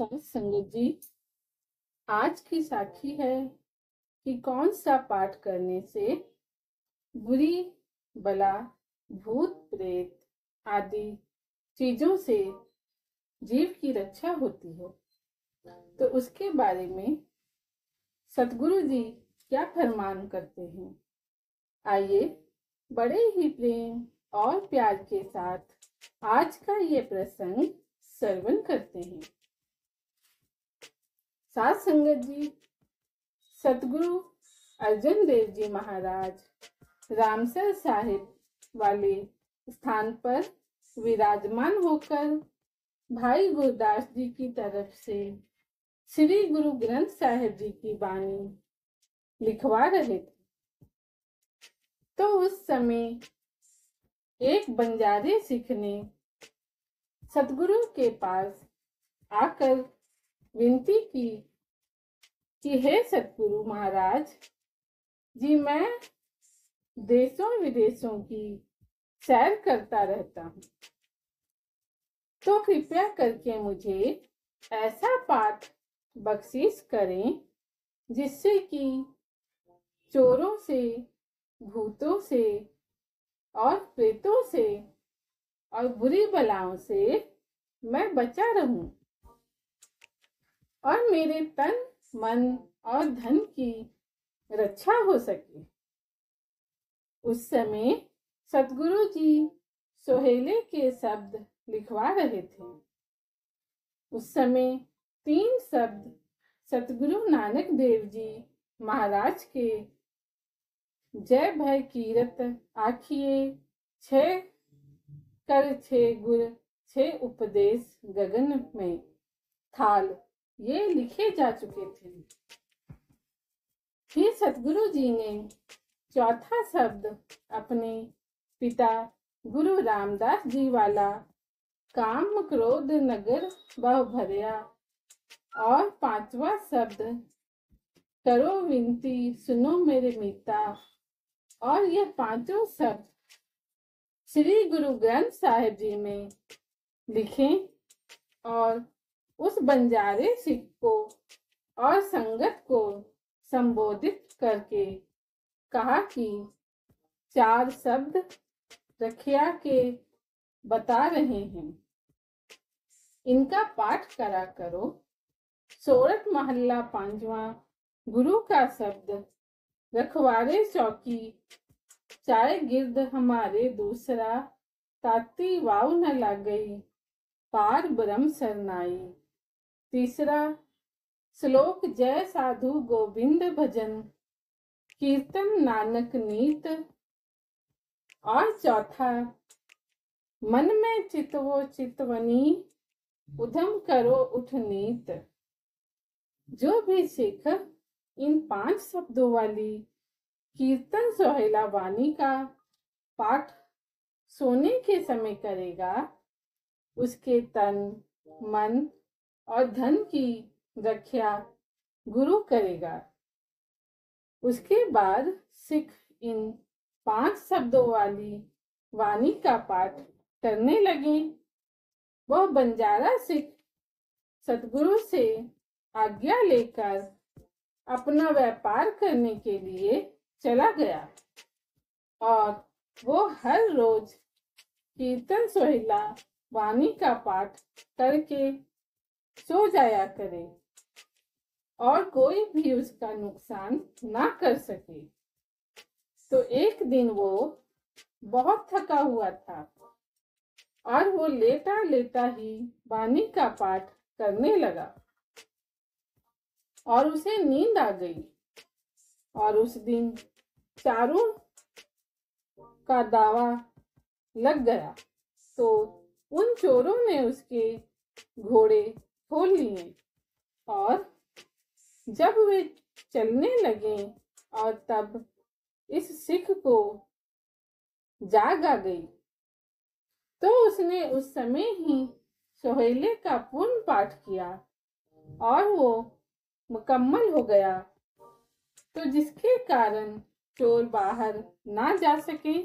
साथ संगत जी, आज की साखी है कि कौन सा पाठ करने से बुरी बला, भूत प्रेत आदि चीजों से जीव की रक्षा होती है। तो उसके बारे में सतगुरु जी क्या फरमान करते हैं, आइए बड़े ही प्रेम और प्यार के साथ आज का ये प्रसंग श्रवण करते हैं। साथ संगत जी, सतगुरु अर्जन देव जी महाराज रामसर साहिब वाले स्थान पर विराजमान होकर भाई गुरदास जी की तरफ से श्री गुरु ग्रंथ साहिब जी की बानी लिखवा रहे थे। तो उस समय एक बंजारे सिख ने सतगुरु के पास आकर विनती की कि हे सतगुरु महाराज जी, मैं देशों विदेशों की सैर करता रहता हूँ, तो कृपया करके मुझे ऐसा पाठ बख्शीश करें जिससे कि चोरों से, भूतों से और प्रेतों से और बुरी बलाओं से मैं बचा रहूं और मेरे तन, मन और धन की रक्षा हो सके। उस समय सतगुरु जी सोहेले के शब्द लिखवा रहे थे। उस समय 3 शब्द सतगुरु नानक देव जी महाराज के जय भय कीरत आखिए 6 कर 6 गुर 6 उपदेश गगन में थाल, ये लिखे जा चुके थे। फिर सतगुरु जी ने चौथा शब्द अपने पिता गुरु रामदास जी वाला काम क्रोध नगर बहु भरया और 5वां शब्द करो विनती सुनो मेरे मीता, और ये 5 शब्द श्री गुरु ग्रंथ साहिब जी में लिखे और उस बंजारे सिख को और संगत को संबोधित करके कहा कि 4 शब्द रखिया के बता रहे हैं, इनका पाठ करा करो। सोरठ महल्ला 5वां गुरु का शब्द रखवारे चौकी चाय गिर्द हमारे दूसरा, ताती वाव न लग गई पार ब्रह्म सरनाई। तीसरा श्लोक जय साधु गोविंद भजन कीर्तन नानक नीत, और चौथा मन में चितवो चितवनी उधम करो उठ नीत। जो भी सिख इन 5 शब्दों वाली कीर्तन सोहेला वाणी का पाठ सोने के समय करेगा, उसके तन, मन और धन की रक्षा गुरु करेगा। उसके बाद सिख इन 5 शब्दों वाली वाणी का पाठ करने लगे। वह बंजारा सिख सतगुरु से आज्ञा लेकर अपना व्यापार करने के लिए चला गया और वो हर रोज कीर्तन सोहेला वाणी का पाठ करके सो जाया करे और कोई भी उसका नुकसान ना कर सके। तो एक दिन वो बहुत थका हुआ था और वो लेटा लेटा ही वाणी का पाठ करने लगा और उसे नींद आ गई। और उस दिन चारों का दावा लग गया, तो उन चोरों ने उसके घोड़े खोल लिए और जब वे चलने लगे और तब इस सिख को जाग आ गई, तो उसने उस समय ही सोहेले का पूर्ण पाठ किया और वो मुकम्मल हो गया। तो जिसके कारण चोर बाहर ना जा सके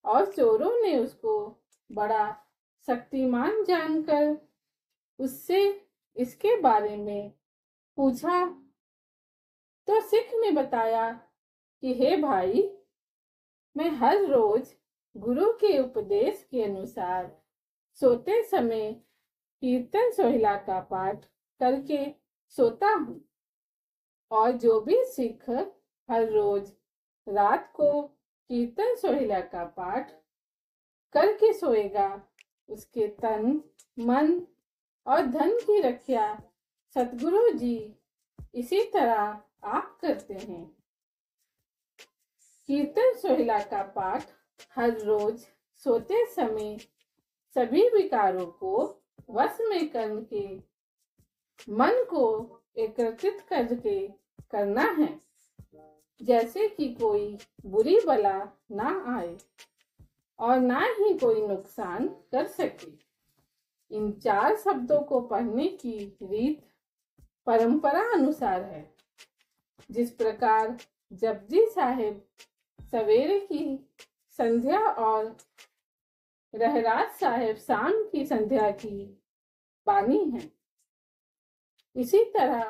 और चोरों ने उसको बड़ा शक्तिमान जानकर उससे इसके बारे में पूछा तो सिख ने बताया कि हे भाई, मैं हर रोज गुरु के उपदेश के अनुसार सोते समय कीर्तन सोहिला का पाठ करके सोता हूँ, और जो भी सिख हर रोज रात को कीर्तन सोहिला का पाठ करके सोएगा, उसके तन, मन और धन की रक्षा सतगुरु जी इसी तरह आप करते हैं। कीर्तन सोहिला का पाठ हर रोज सोते समय सभी विकारों को वश में करके मन को एकत्रित करके करना है, जैसे कि कोई बुरी बला ना आए और ना ही कोई नुकसान कर सके। इन 4 शब्दों को पढ़ने की रीत परंपरा अनुसार है। जिस प्रकार जपजी साहिब सवेरे की संध्या और रहराज साहिब शाम की संध्या की बानी है, इसी तरह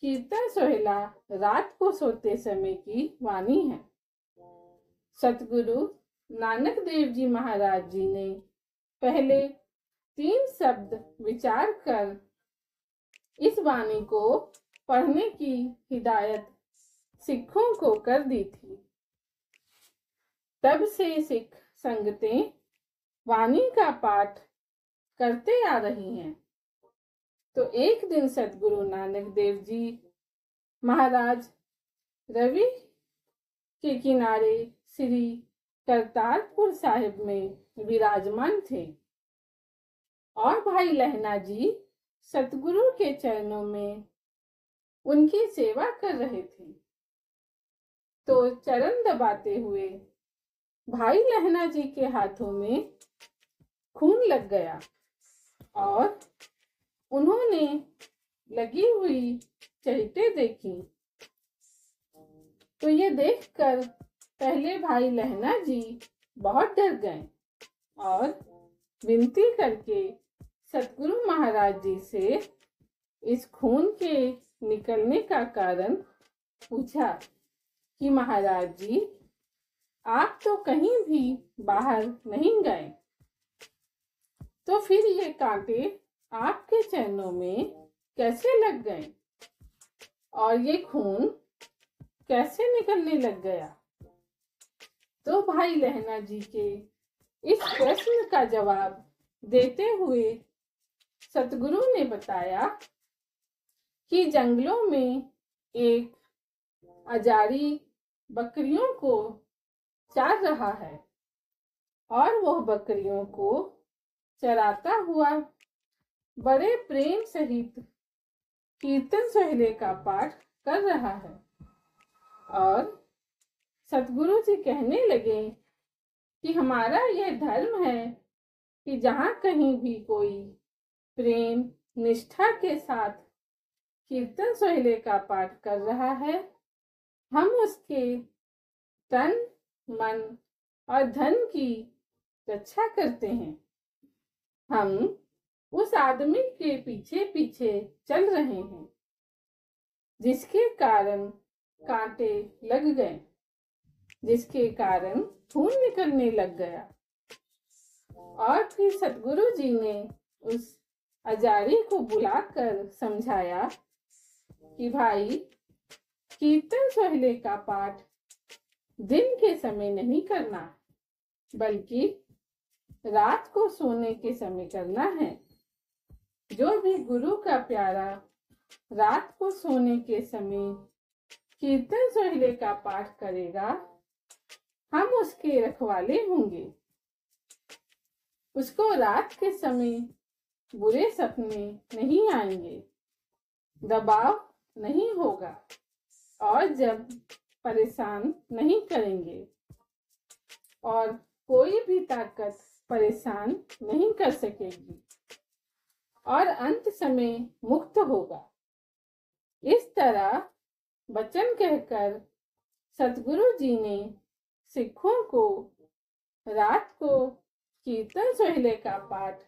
कीर्तन सोहिला रात को सोते समय की वाणी है। सतगुरु नानक देव जी महाराज जी ने पहले 3 शब्द विचार कर इस वाणी को पढ़ने की हिदायत सिखों को कर दी थी। तब से सिख संगतें वाणी का पाठ करते आ रही हैं। तो एक दिन सतगुरु नानक देव जी महाराज रवि के किनारे श्री करतारपुर साहिब में विराजमान थे और भाई लहना जी सतगुरु के चरणों में उनकी सेवा कर रहे थे। तो चरण दबाते हुए भाई लहना जी के हाथों में खून लग गया और उन्होंने लगी हुई चहीटें देखी। तो ये देखकर पहले भाई लहना जी बहुत डर गए और विनती करके सतगुरु महाराज जी से इस खून के निकलने का कारण पूछा कि महाराज जी, आप तो कहीं भी बाहर नहीं गए, तो फिर ये कांटे आपके चरणों में कैसे लग गए और ये खून कैसे निकलने लग गया? तो भाई लहना जी के इस प्रश्न का जवाब देते हुए सतगुरु ने बताया कि जंगलों में एक अजारी बकरियों को चार रहा है और वह बकरियों को चराता हुआ बड़े प्रेम सहित कीर्तन सोहले का पाठ कर रहा है। और सतगुरु जी कहने लगे कि हमारा यह धर्म है कि जहाँ कहीं भी कोई प्रेम निष्ठा के साथ कीर्तन सोहले का पाठ कर रहा है, हम उसके तन, मन और धन की रक्षा करते हैं। हम उस आदमी के पीछे पीछे चल रहे हैं जिसके कारण कांटे लग गए, जिसके कारण खून निकलने लग गया। और फिर सतगुरु जी ने उस अजारी को बुलाकर समझाया कि भाई, कीर्तन सोहले का पाठ दिन के समय नहीं करना, बल्कि रात को सोने के समय करना है। जो भी गुरु का प्यारा रात को सोने के समय कीर्तन सोहले का पाठ करेगा, हम उसके रखवाले होंगे। उसको रात के समय बुरे सपने नहीं आएंगे, दबाव नहीं होगा और जब परेशान नहीं करेंगे और कोई भी ताकत परेशान नहीं कर सकेगी और अंत समय मुक्त होगा। इस तरह वचन कहकर सतगुरु जी ने सिखों को रात को कीर्तन सोहले का पाठ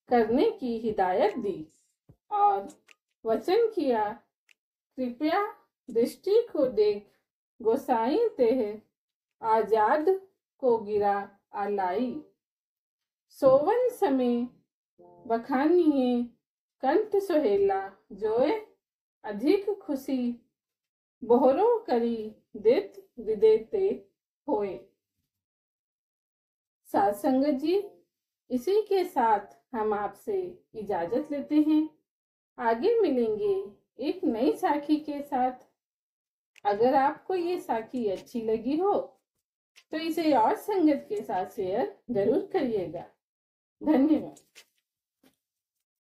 करने की हिदायत दी और वचन किया, कृपया दृष्टि को देख गोसाई तेह आजाद को गिरा आलाई। सोवन समय बखानिए कंठ सोहेला, जोए अधिक खुशी बोहरो करी देत विदेते होए। साथ संगत जी, इसी के साथ हम आपसे इजाजत लेते हैं। आगे मिलेंगे एक नई साखी के साथ। अगर आपको ये साखी अच्छी लगी हो तो इसे और संगत के साथ शेयर जरूर करिएगा। धन्यवाद।